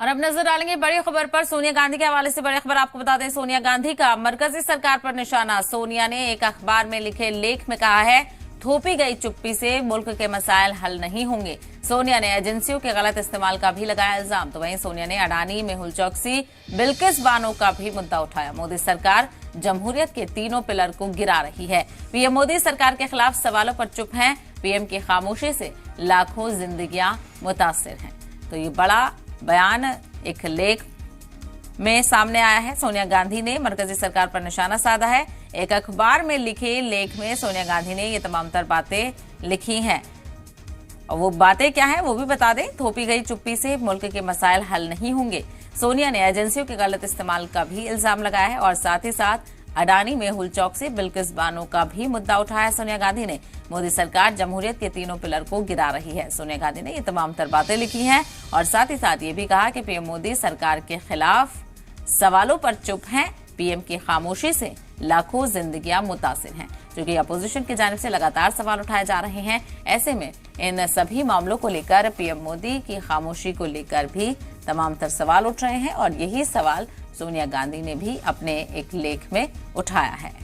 और अब नजर डालेंगे बड़ी खबर पर। सोनिया गांधी के हवाले से बड़ी खबर आपको बता दें, सोनिया गांधी का मरकजी सरकार पर निशाना। सोनिया ने एक अखबार में लिखे लेख में कहा है, थोपी गई चुप्पी से मुल्क के मसाइल हल नहीं होंगे। सोनिया ने एजेंसियों के गलत इस्तेमाल का भी लगाया इल्जाम। तो वहीं सोनिया ने अडानी, मेहुल चौकसी, बिल्किस बानो का भी मुद्दा उठाया। मोदी सरकार जमहूरियत के तीनों पिलर को गिरा रही है। पीएम मोदी सरकार के खिलाफ सवालों पर चुप हैं। पीएम की खामोशी से लाखों जिंदगियां मुतासिर हैं। तो ये बड़ा बयान एक लेख में सामने आया है। सोनिया गांधी ने मरकजी सरकार पर निशाना साधा है। एक अखबार में लिखे लेख में सोनिया गांधी ने ये तमाम तर बातें लिखी हैं। और वो बातें क्या हैं वो भी बता दें। थोपी गई चुप्पी से मुल्क के मसाइल हल नहीं होंगे। सोनिया ने एजेंसियों के गलत इस्तेमाल का भी इल्जाम लगाया है और साथ ही साथ अडानी, मेहुल चौकसी, बिल्किस बानो का भी मुद्दा उठाया। सोनिया गांधी ने मोदी सरकार जमहूरियत के तीनों पिलर को गिरा रही है। सोनिया गांधी ने ये तमाम तर बातें लिखी हैं और साथ ही साथ ये भी कहा कि पीएम मोदी सरकार के खिलाफ सवालों पर चुप हैं। पीएम की खामोशी से लाखों जिंदगियां मुतासिर हैं। क्योंकि अपोजिशन की जानिब से लगातार सवाल उठाए जा रहे हैं। ऐसे में इन सभी मामलों को लेकर पीएम मोदी की खामोशी को लेकर भी तमाम तर सवाल उठ रहे हैं और यही सवाल सोनिया गांधी ने भी अपने एक लेख में उठाया है।